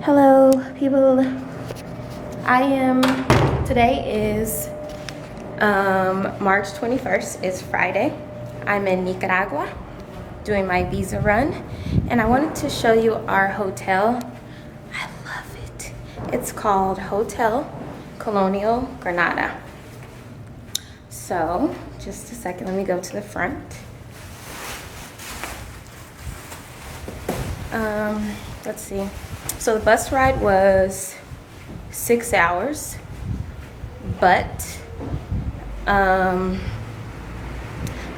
Hello people, today is March 21st, it's Friday. I'm in Nicaragua doing my visa run and I wanted to show you our hotel. I love it. It's called Hotel Colonial Granada. So just a second, let me go to the front. Let's see. So the bus ride was 6 hours, but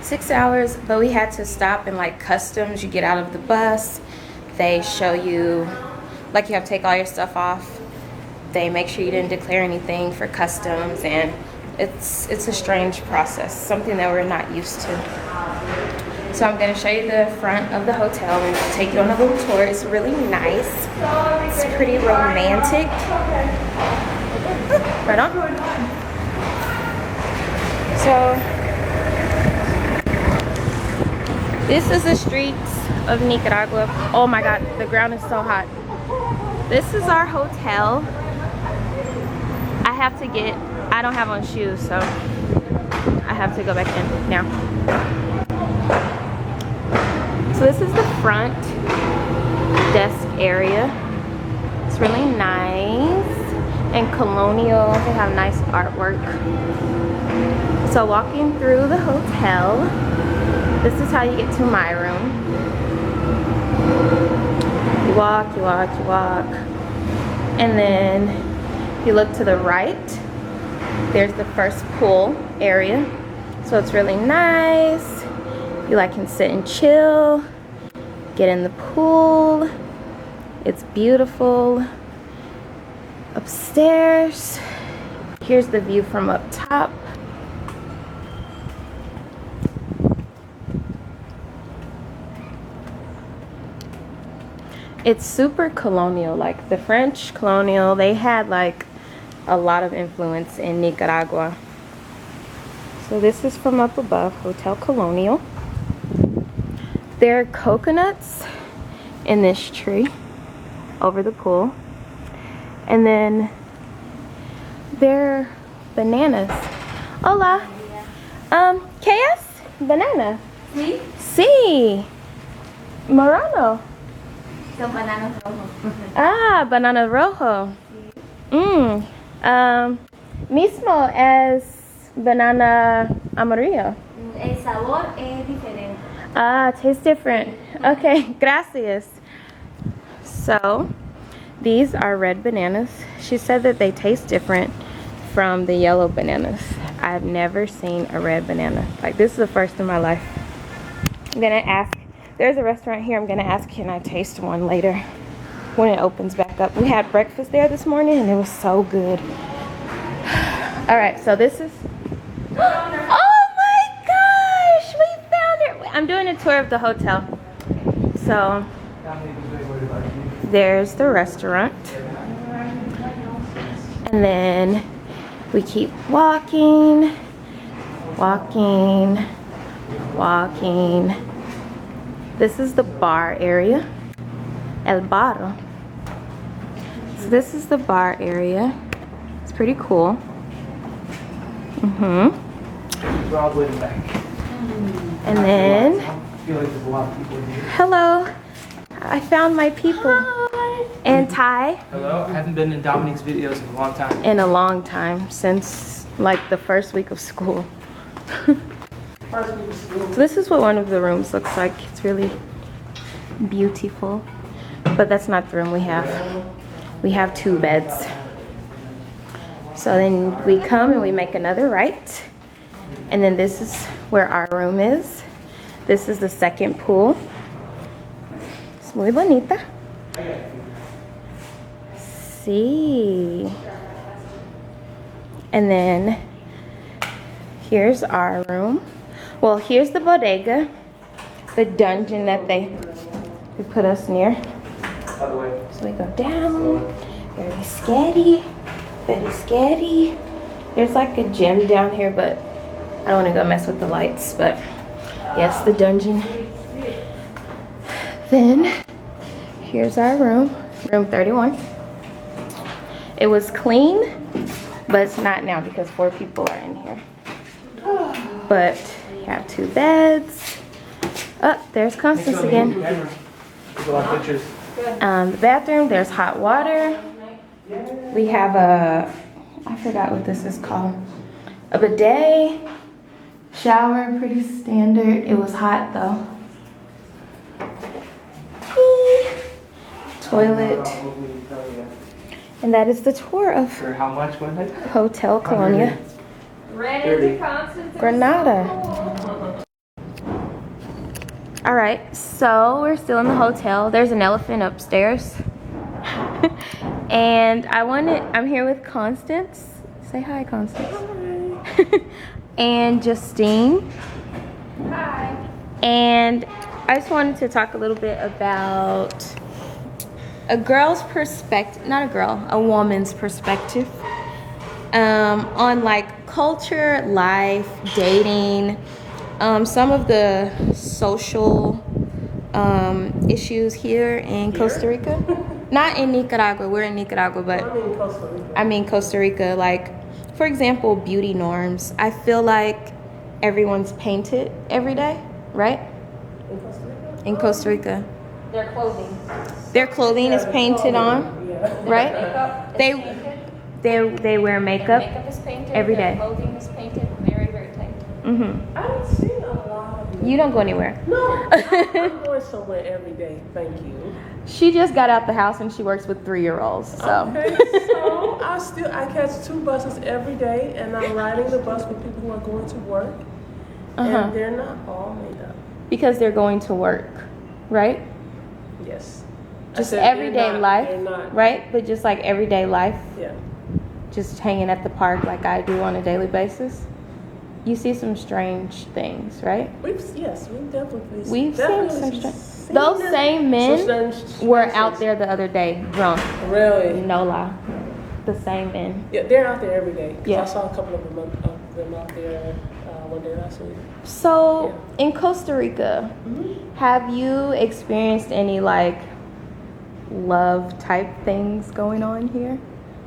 6 hours, but we had to stop in like customs. You get out of the bus, they show you, like you have to take all your stuff off. They make sure you didn't declare anything for customs, and it's a strange process, something that we're not used to. So I'm going to show you the front of the hotel and take you on a little tour. It's really nice. It's pretty romantic. Right on. So this is the streets of Nicaragua. Oh my God, the ground is so hot. This is our hotel. I don't have on shoes, so I have to go back in now. So this is the front desk area. It's really nice and colonial. They have nice artwork. So walking through the hotel, this is how you get to my room. You walk, you walk, you walk. And then you look to the right, there's the first pool area. So it's really nice. You can sit and chill, get in the pool. It's beautiful. Upstairs, here's the view from up top. It's super colonial, like the French colonial, they had like a lot of influence in Nicaragua. So this is from up above, Hotel Colonial. There are coconuts in this tree over the pool. And then there are bananas. Hola. ¿Qué es? Banana. Sí. Sí. Morano. Son bananos rojos. Ah, banana rojo. Mismo es banana amarillo. El sabor es diferente. Ah, tastes different. Okay, gracias. So, these are red bananas. She said that they taste different from the yellow bananas. I've never seen a red banana. Like, this is the first in my life. I'm gonna ask, there's a restaurant here, I'm gonna ask, can I taste one later when it opens back up. We had breakfast there this morning and it was so good. Alright, so this is, oh my gosh, we found it. I'm doing a tour of the hotel. So there's the restaurant, and then we keep walking. This is the bar area, el bar. So this is the bar area. It's pretty cool. And then, hello, I found my people. Hi. And Ty. Hello, I haven't been in Dominic's videos in a long time. In a long time, since like the first week of school. So this is what one of the rooms looks like. It's really beautiful. But that's not the room we have. We have 2 beds. So then we come and we make another right. And then this is where our room is. This is the second pool. It's muy bonita. Sí. And then here's our room. Well, here's the bodega, the dungeon that they put us near. So we go down. Very scary. Very scary. There's like a gym down here, but I don't want to go mess with the lights. But yes, the dungeon. Then here's our room. room 31. It was clean, but it's not now because 4 people are in here. But you have 2 beds. Oh, there's Constance again. The bathroom, there's hot water. We have I forgot what this is called. A bidet. Shower, pretty standard. It was hot though. Toilet. And that is the tour of For how much was it? Hotel Colonia, Granada. All right, so we're still in the hotel. There's an elephant upstairs. And I'm here with Constance. Say hi, Constance. Hi. And Justine. Hi. And I just wanted to talk a little bit about a girl's perspective, not a girl, a woman's perspective on like culture, life, dating, some of the social issues here in Costa Rica. Not in Nicaragua, we're in Nicaragua, but I mean Costa Rica. Like, for example, beauty norms. I feel like everyone's painted every day, right? In Costa Rica. Their clothing is painted on, right? They wear makeup. Makeup is painted. Every day. Their clothing is painted. Very, very tight. Mm-hmm. I don't see a lot of You don't go anywhere. No, I'm going somewhere every day. Thank you. She just got out the house and she works with 3-year-olds. So. Okay, so I catch 2 buses every day, and I'm riding the bus with people who are going to work, and they're not all made up. Because they're going to work, right? Yes. Just everyday life, they're not. right? But just like everyday life, Yeah. just hanging at the park like I do on a daily basis. You see some strange things, right? We've definitely We've seen some strange. seen Those them. same men Some were strange out things. there the other day, drunk. Really? No lie. The same men. Yeah, they're out there every day. 'Cause Yeah. I saw a couple of them out there one day last week. So in Costa Rica, Mm-hmm. have you experienced any like love type things going on here?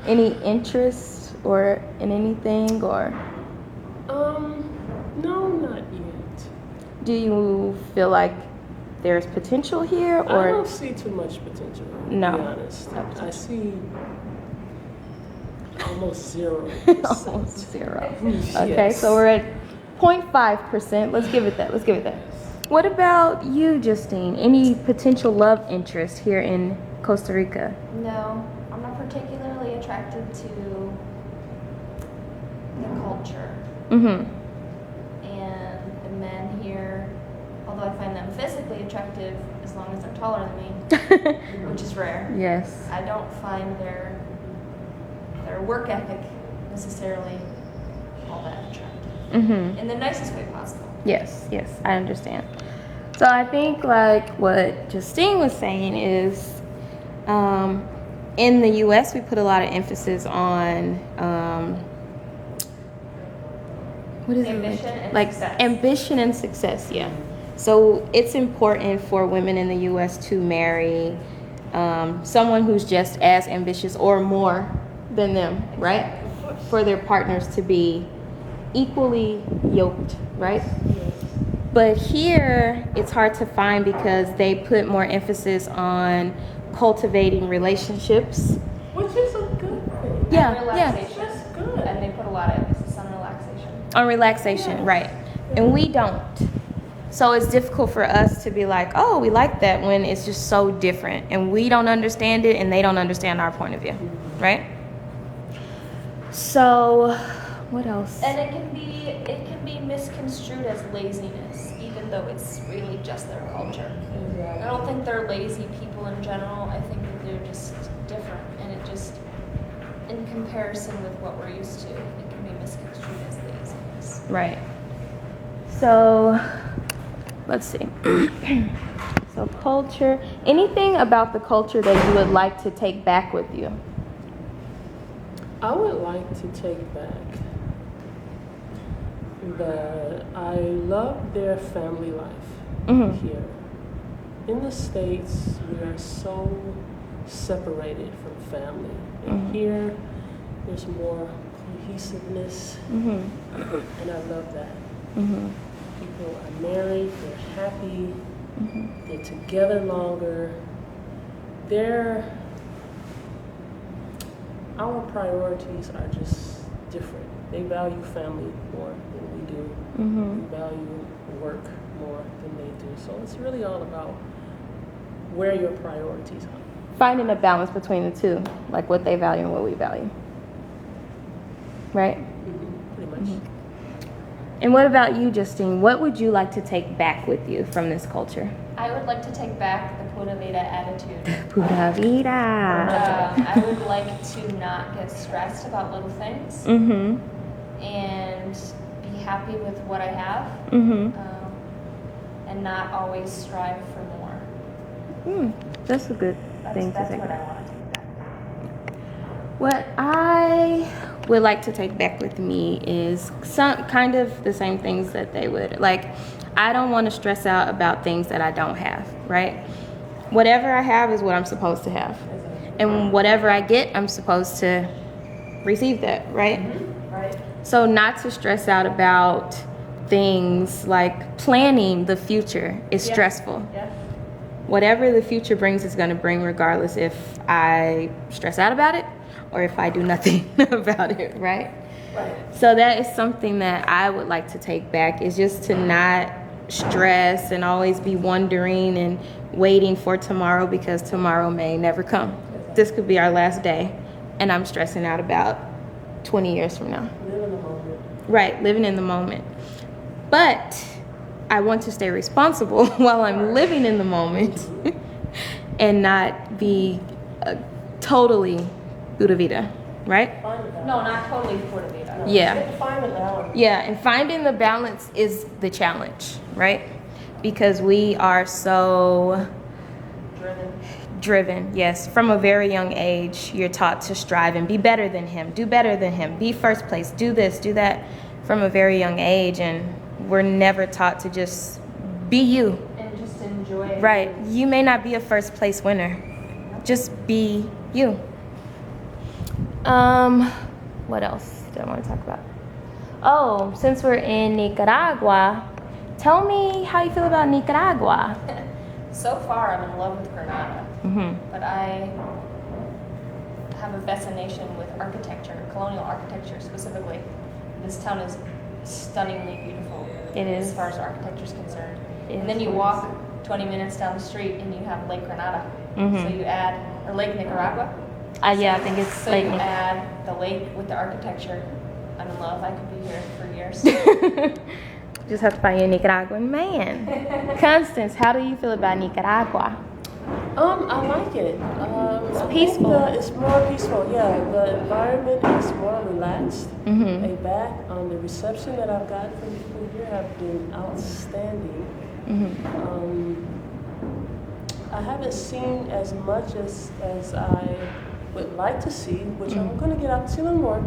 Any interest or in anything, or No, not yet. do you feel like there's potential here, I or don't see too much potential. No. To be honest, No potential. I see almost 0%. almost 0? Okay, Yes. so we're at 0.5%. Let's give it that. What about you, Justine? Any potential love interest here in Costa Rica? No, I'm not particularly attracted to the culture Mm-hmm. and the men here. Although I find them physically attractive as long as they're taller than me, which is rare. Yes. I don't find their work ethic necessarily all that attractive. Mm-hmm. In the nicest way possible. Yes, I understand. So I think like what Justine was saying is, in the U.S. we put a lot of emphasis on what is Ambition it? and Like success. ambition and success, yeah. So it's important for women in the U.S. to marry someone who's just as ambitious or more than them, right? For their partners to be equally yoked, right? But here it's hard to find because they put more emphasis on cultivating relationships. Which is a good thing. Yeah, Relaxation. That's good. And they put a lot of emphasis on relaxation. on relaxation, right? And we don't. So it's difficult for us to be like, oh, we like that, when it's just so different and we don't understand it and they don't understand our point of view, right? So what else? And it can be misconstrued as laziness, even though it's really just their culture. I don't think they're lazy people in general. I think that they're just different, and it just, in comparison with what we're used to, it can be misconstrued as laziness. Right. So let's see. So culture. Anything about the culture that you would like to take back with you? I would like to take back that I love their family life Mhm. here. In the States, we are so separated from family. And here, there's more cohesiveness, and I love that. People are married, they're happy, they're together longer. Our priorities are just different. They value family more than we do. We value work more than they do. So it's really all about where your priorities are. Finding a balance between the two, like what they value and what we value. Right? Pretty much. And what about you, Justine? What would you like to take back with you from this culture? I would like to take back the Pura Vida attitude. Pura vida. I would like to not get stressed about little things and be happy with what I have and not always strive for more. That's a good thing to That's take what back. I want to take back. What I would like to take back with me is some kind of the same things that they would. Like, I don't want to stress out about things that I don't have, right? Whatever I have is what I'm supposed to have. And whatever I get, I'm supposed to receive that, right? Right. So not to stress out about things like planning the future is stressful. Yeah. Whatever the future brings is going to bring, regardless if I stress out about it or if I do nothing about it, right? Right. So that is something that I would like to take back, is just to not stress and always be wondering and waiting for tomorrow, because tomorrow may never come. This could be our last day and I'm stressing out about 20 years from now. Live in the moment. Right, living in the moment. But I want to stay responsible while I'm living in the moment and not be totally Pura Vida, right? Find the balance. No, not totally Pura Vida. Yeah. Find the balance. Yeah, and finding the balance is the challenge, right? Because we are so driven, yes. From a very young age, you're taught to strive and be better than him, do better than him, be first place, do this, do that, from a very young age, and we're never taught to just be you. And just enjoy it. Right. You may not be a first place winner. Just be you. What else do I want to talk about? Oh, since we're in Nicaragua, tell me how you feel about Nicaragua. So far, I'm in love with Granada, but I have a fascination with architecture, colonial architecture specifically. This town is stunningly beautiful. It is. As far as architecture is concerned. It And then is you gorgeous. walk 20 minutes down the street and you have Lake Granada. Mhm. So you add, or Lake Nicaragua. Yeah, I think it's So like you add the lake with the architecture. I'm in love. I could be here for years. just have to find you a Nicaraguan man. Constance, how do you feel about Nicaragua? I like it. It's peaceful. It's more peaceful, yeah. The environment is more relaxed. Laid back. The reception that I've gotten from people here have been outstanding. I haven't seen as much as I would like to see, which I'm going to get out to see a little more.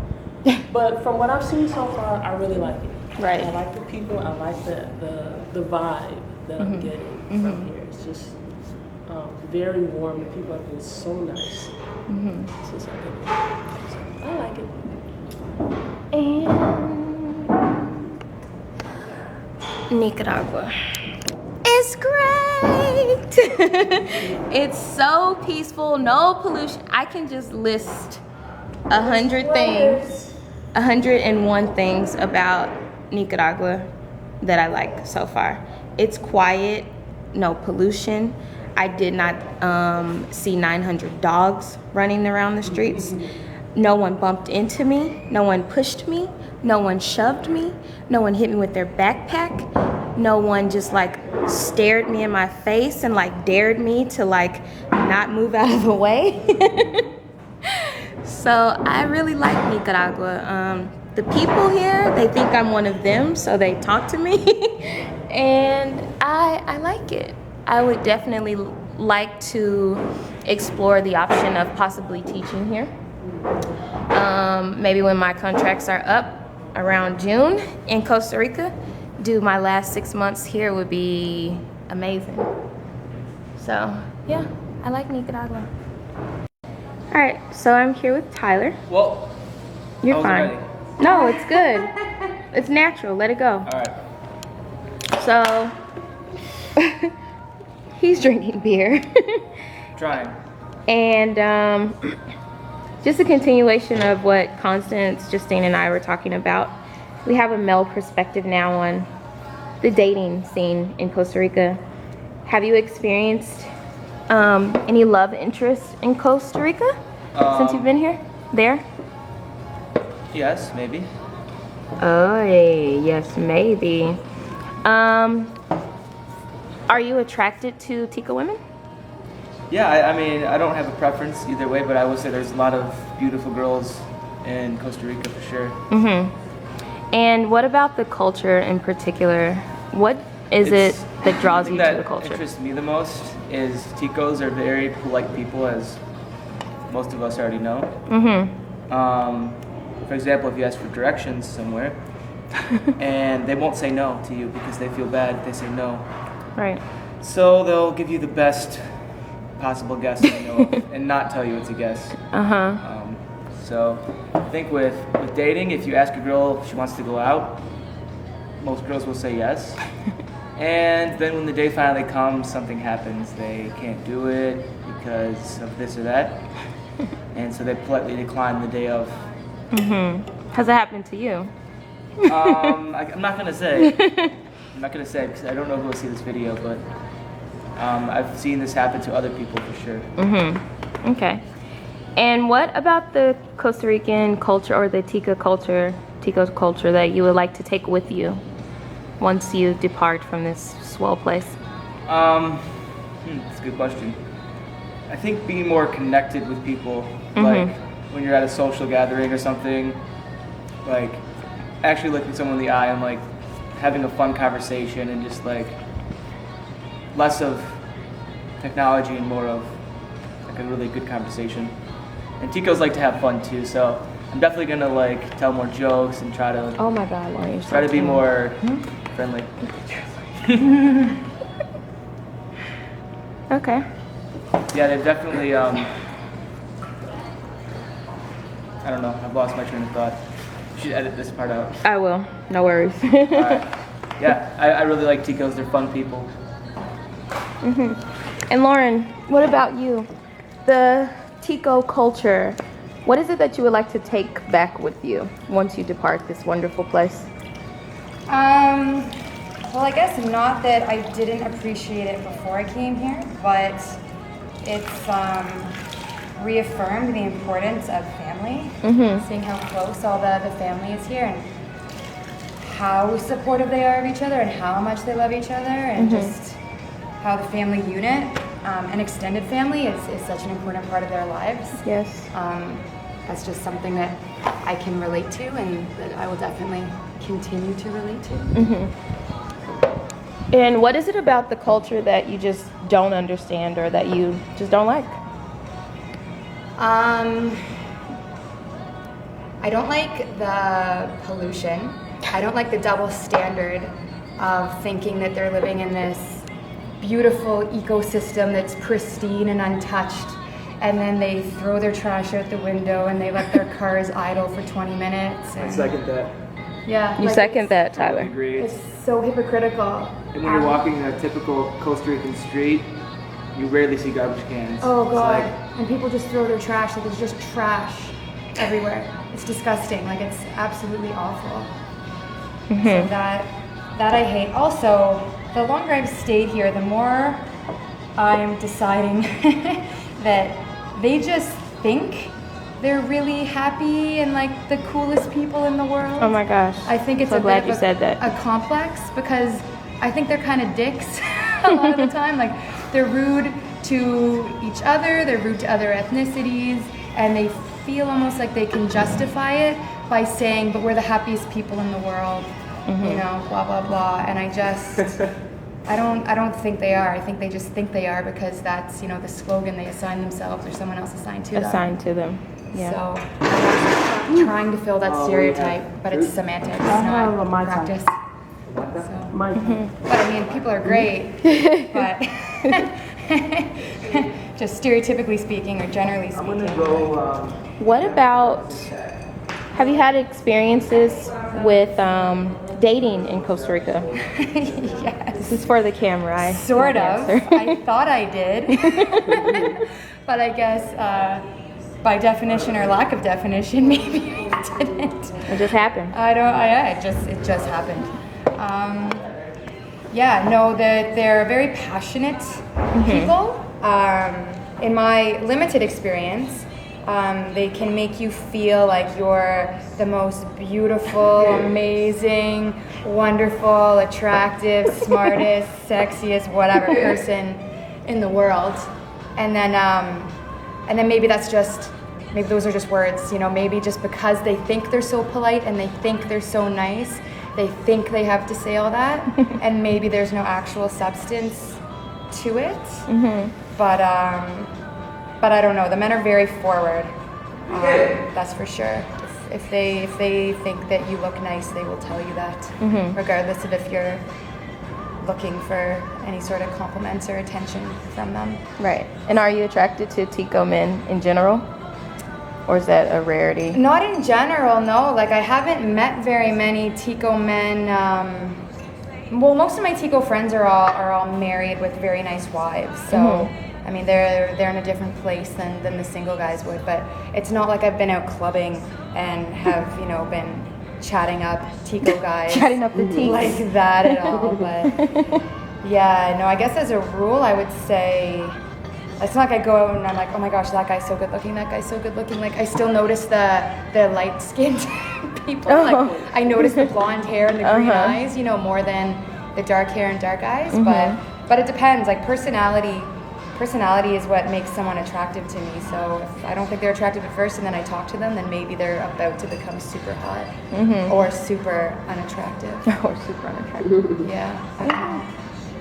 But from what I've seen so far, I really like it. Right. I like the people. I like the vibe that I'm getting from here. It's just very warm. The people have been so nice. Since I've been here. So I like it. And Nicaragua. It's great. It's so peaceful, no pollution. I can just list 100 things, 101 things about Nicaragua that I like so far. It's quiet, no pollution. I did not see 900 dogs running around the streets. No one bumped into me. No one pushed me. No one shoved me. No one hit me with their backpack. No one just like stared me in my face and like dared me to like not move out of the way. So I really like Nicaragua. The people here, they think I'm one of them, so they talk to me. And I like it. I would definitely like to explore the option of possibly teaching here. Maybe when my contracts are up around June in Costa Rica, do my last 6 months here would be amazing. So yeah, I like Nicaragua. All right, so I'm here with Tyler. Well, You're I fine. wasn't ready. No, it's good. It's natural. Let it go. All right. So he's drinking beer. Trying. And just a continuation of what Constance, Justine, and I were talking about. We have a male perspective now on the dating scene in Costa Rica. Have you experienced any love interest in Costa Rica since you've been here? There? Yes, maybe. Oh, yes, maybe. Are you attracted to Tica women? Yeah, I mean, I don't have a preference either way, but I would say there's a lot of beautiful girls in Costa Rica for sure. Mm-hmm. And what about the culture in particular? What is it that draws you to the culture? What interests me the most is Ticos are very polite people, as most of us already know. Mm-hmm. For example, if you ask for directions somewhere, and they won't say no to you because they feel bad if they say no. Right. So they'll give you the best possible guess they know of and not tell you it's a guess. Uh-huh. So I think with dating, if you ask a girl if she wants to go out, most girls will say yes. And then when the day finally comes, something happens. They can't do it because of this or that. And so they politely decline the day of. Mm-hmm. Has that happened to you? I'm not gonna say. I'm not gonna say because I don't know who will see this video, but I've seen this happen to other people for sure. Mm-hmm. Okay. And what about the Costa Rican culture or the Tico's culture that you would like to take with you once you depart from this swell place? That's a good question. I think being more connected with people, like when you're at a social gathering or something, like actually looking someone in the eye and like having a fun conversation and just like less of technology and more of like a really good conversation. And Ticos like to have fun too, so I'm definitely gonna like tell more jokes and try to Oh my God, Lauren, you're so try to be cute. more friendly. Okay. Yeah, they've definitely I don't know, I've lost my train of thought. You should edit this part out. I will. No worries. Alright. Yeah, I really like Ticos, they're fun people. And Lauren, what about you? The Tico culture, what is it that you would like to take back with you once you depart this wonderful place? Well, I guess not that I didn't appreciate it before I came here, but it's reaffirmed the importance of family, seeing how close all the family is here and how supportive they are of each other and how much they love each other and just how the family unit and extended family is such an important part of their lives. Yes. That's just something that I can relate to and that I will definitely continue to relate to. And what is it about the culture that you just don't understand or that you just don't like? I don't like the pollution. I don't like the double standard of thinking that they're living in this beautiful ecosystem that's pristine and untouched, and then they throw their trash out the window and they let their cars idle for 20 minutes. I And second that. yeah, You like, second that, I Tyler. agree. It's so hypocritical. And when you're walking a typical Costa Rican street, you rarely see garbage cans. Oh It's God! like, And people just throw their trash. Like there's just trash everywhere. It's disgusting. Like it's absolutely awful. So that I hate. Also, the longer I've stayed here, the more I'm deciding that they just think they're really happy and like the coolest people in the world. Oh my gosh. I think it's so a glad bit you of said that. a complex because I think they're kind of dicks a lot of the time. Like they're rude to each other, they're rude to other ethnicities, and they feel almost like they can justify it by saying, but we're the happiest people in the world, you know, blah, blah, blah. And I just, I don't think they are. I think they just think they are because that's, you know, the slogan they assign themselves or someone else assigned to them. Assigned to them. Yeah. So I'm trying to fill that stereotype, but it's semantics, not practice. So, but I mean, people are great, but just stereotypically speaking or generally speaking. What about, have you had experiences with dating in Costa Rica? Yes. This is for the camera. Sort of. I thought I did. But I guess by definition or lack of definition, maybe I didn't. It just happened. It just happened. Yeah, no, they're very passionate people. In my limited experience, they can make you feel like you're the most beautiful, amazing, wonderful, attractive, smartest, sexiest, whatever person in the world. And then maybe maybe those are just words, you know, maybe just because they think they're so polite and they think they're so nice, they think they have to say all that, and maybe there's no actual substance to it. But I don't know. The men are very forward. That's for sure. If they think that you look nice, they will tell you that, regardless of if you're looking for any sort of compliments or attention from them. Right. And are you attracted to Tico men in general? Or is that a rarity? Not in general, no. Like, I haven't met very many Tico men. Well, most of my Tico friends are all married with very nice wives. So, I mean, they're in a different place than the single guys would. But it's not like I've been out clubbing and have, you know, been chatting up Tico guys. Chatting up the teeth. Like that at all. But yeah, no, I guess as a rule, I would say, it's not like I go out and I'm like, oh my gosh, that guy's so good looking, that guy's so good looking. Like, I still notice the light skinned people. Like, I notice the blonde hair and the green eyes, you know, more than the dark hair and dark eyes. But it depends. Like, personality is what makes someone attractive to me. So if I don't think they're attractive at first and then I talk to them, then maybe they're about to become super hot or super unattractive. Or super unattractive. Yeah, I don't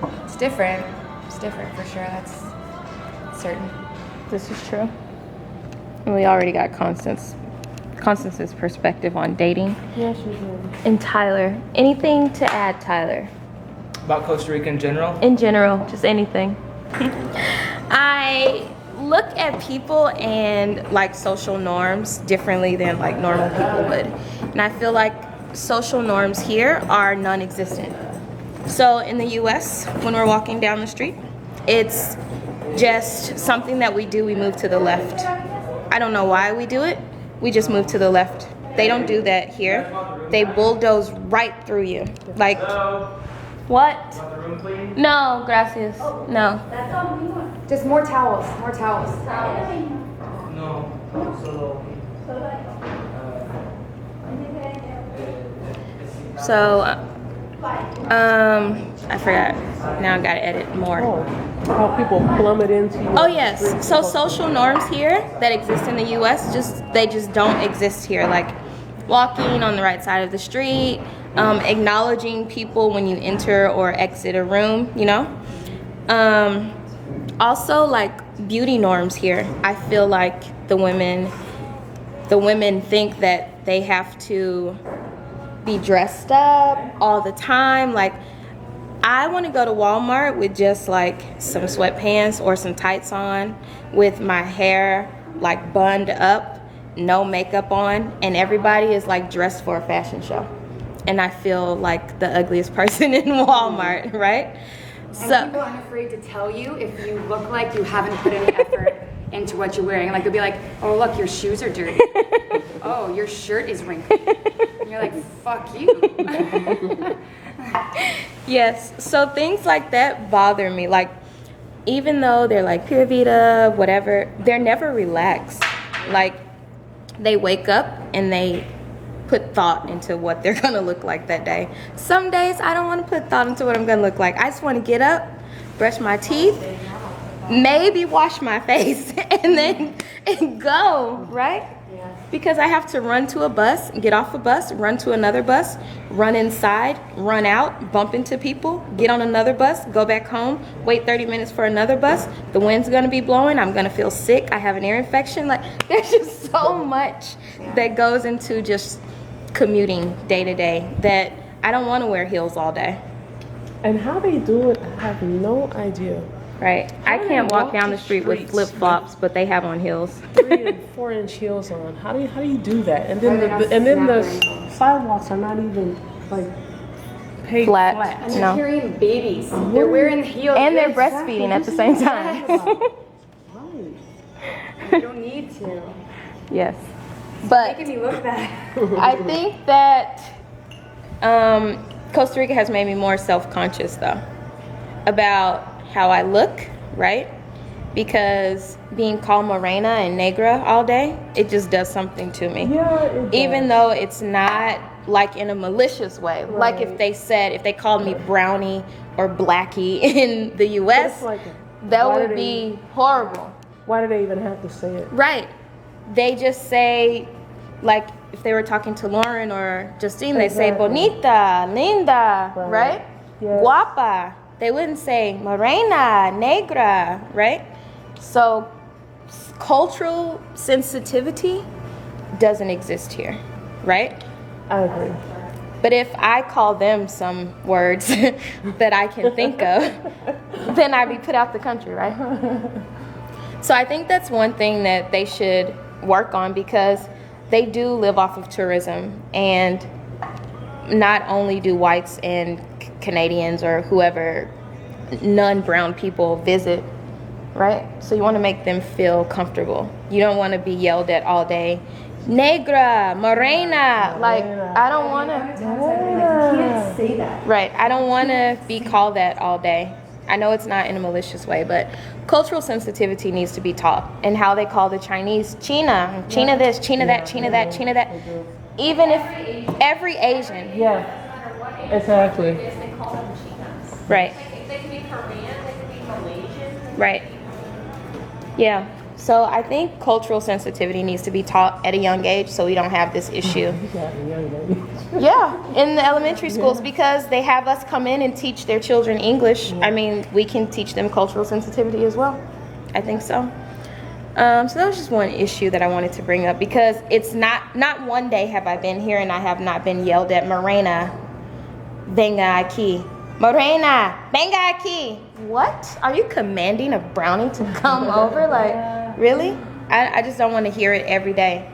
know. It's different. It's different for sure. That's certain. This is true. And we already got Constance's perspective on dating. Yeah, she's right. And Tyler, anything to add, Tyler? About Costa Rica in general? In general, just anything. I look at people and like social norms differently than like normal people would. And I feel like social norms here are non-existent. So in the US, when we're walking down the street, it's just something that we do. We move to the left. I don't know why we do it. We just move to the left. They don't do that here. They bulldoze right through you. Like, what? No, gracias. No. Just more towels. More towels. No. So, I forgot. Now I gotta edit more. How people plummet into you. Oh yes. So social norms here that exist in the US, they just don't exist here. Like walking on the right side of the street, acknowledging people when you enter or exit a room, you know. Also like beauty norms here. I feel like the women think that they have to be dressed up all the time. Like, I want to go to Walmart with just like some sweatpants or some tights on, with my hair like bunned up, no makeup on, and everybody is like dressed for a fashion show. And I feel like the ugliest person in Walmart, right? And people aren't afraid to tell you if you look like you haven't put any effort into what you're wearing. Like, they'll be like, oh look, your shoes are dirty. Oh, your shirt is wrinkled. And you're like, fuck you. Yes, so things like that bother me. Like, even though they're like Pura Vida, whatever, they're never relaxed. Like, they wake up and they put thought into what they're gonna look like that day. Some days I don't want to put thought into what I'm gonna look like. I just want to get up, brush my teeth, maybe wash my face, and then go, right? Because I have to run to a bus, get off a bus, run to another bus, run inside, run out, bump into people, get on another bus, go back home, wait 30 minutes for another bus. The wind's gonna be blowing, I'm gonna feel sick, I have an ear infection. Like, there's just so much that goes into just commuting day to day that I don't want to wear heels all day. And how they do it, I have no idea. Right. I do they can't walk walk down the the street with streets flip flops, but they have on heels. 3 and 4 inch heels on. How do you do that? And then the sidewalks are not even like paved Flat. flat. And they're No. carrying babies. They're wearing heels. And they're Yes. breastfeeding at the same time. Right. You don't need to. Yes. But Making me look bad. I think that Costa Rica has made me more self-conscious though about how I look, right? Because being called morena and negra all day, it just does something to me. Yeah, it does. Even though it's not like in a malicious way. Like if they called me brownie or blackie in the US, It's like, that why would do they- be horrible. Why do they even have to say it? Right. They just say, like, if they were talking to Lauren or Justine, they say Exactly. bonita, linda, right? Yes. Guapa. They wouldn't say morena, negra, right? So cultural sensitivity doesn't exist here, right? I agree. But if I call them some words that I can think of, then I'd be put out the country, right? So I think that's one thing that they should work on, because they do live off of tourism, and not only do whites and Canadians or whoever, non-brown people visit, right? So you want to make them feel comfortable. You don't want to be yelled at all day. Negra, morena, like I don't want to. You can't say that. Right. I don't want to be called that all day. I know it's not in a malicious way, but cultural sensitivity needs to be taught. And how they call the Chinese China, China this, China that, China that, China that. Even if every Asian. Yeah. Exactly. They call them Chinas. Right. Like, they can be Korean, they can be Malaysian. Right. Yeah. So I think cultural sensitivity needs to be taught at a young age, so we don't have this issue. Yeah, in the elementary schools, because they have us come in and teach their children English. I mean, we can teach them cultural sensitivity as well. I think so. So that was just one issue that I wanted to bring up, because it's not one day have I been here and I have not been yelled at, morena, venga aquí. Morena, venga aquí. What? Are you commanding a brownie to come over? Like, really? I just don't want to hear it every day.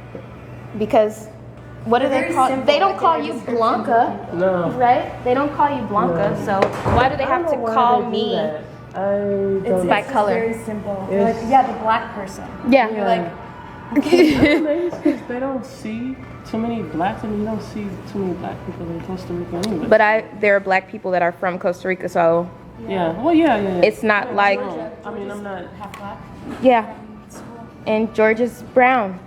Because what do they call? They don't call you Blanca, No. right? They don't call you Blanca, so why do they have to call me? It's By color. Very simple. They're like, yeah, the black person. Yeah. You're like, Because they don't see too many blacks, and you don't see too many black people in Costa Rica anyway. But there are black people that are from Costa Rica, so yeah, well, yeah. it's not like, I mean, I'm not. half black. yeah. And Georgia's brown.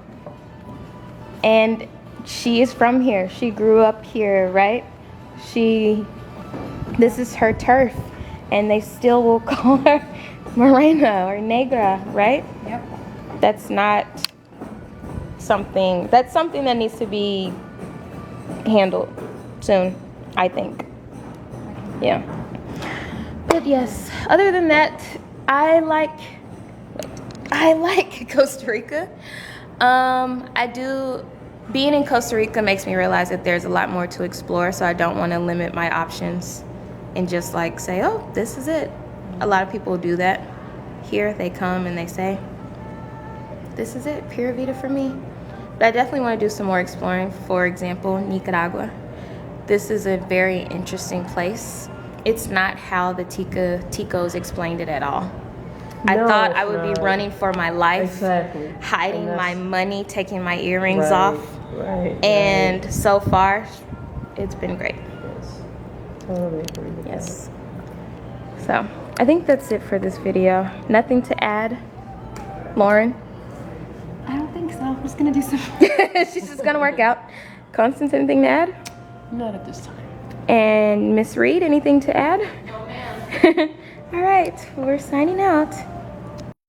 And she is from here. She grew up here, right? This is her turf. And they still will call her morena or negra, right? Yep. That's something that needs to be handled soon, I think. Yeah. But yes, other than that, I like Costa Rica. Being in Costa Rica makes me realize that there's a lot more to explore, so I don't want to limit my options and just like say, oh, this is it. A lot of people do that. Here they come and they say, this is it, Pura Vida for me. But I definitely want to do some more exploring. For example, Nicaragua. This is a very interesting place. It's not how the Ticos explained it at all. I No, thought it's I would be not. running for my life, Exactly. hiding And my that's- money, taking my earrings Right, off. Right. And so far, it's been great. Yes. Totally agree with Yes. So I think that's it for this video. Nothing to add, Lauren? I don't think so. I'm just gonna do some. She's just gonna work out. Constance, anything to add? that. Not at this time. And Miss Reed, anything to add? Oh man. All right, we're signing out.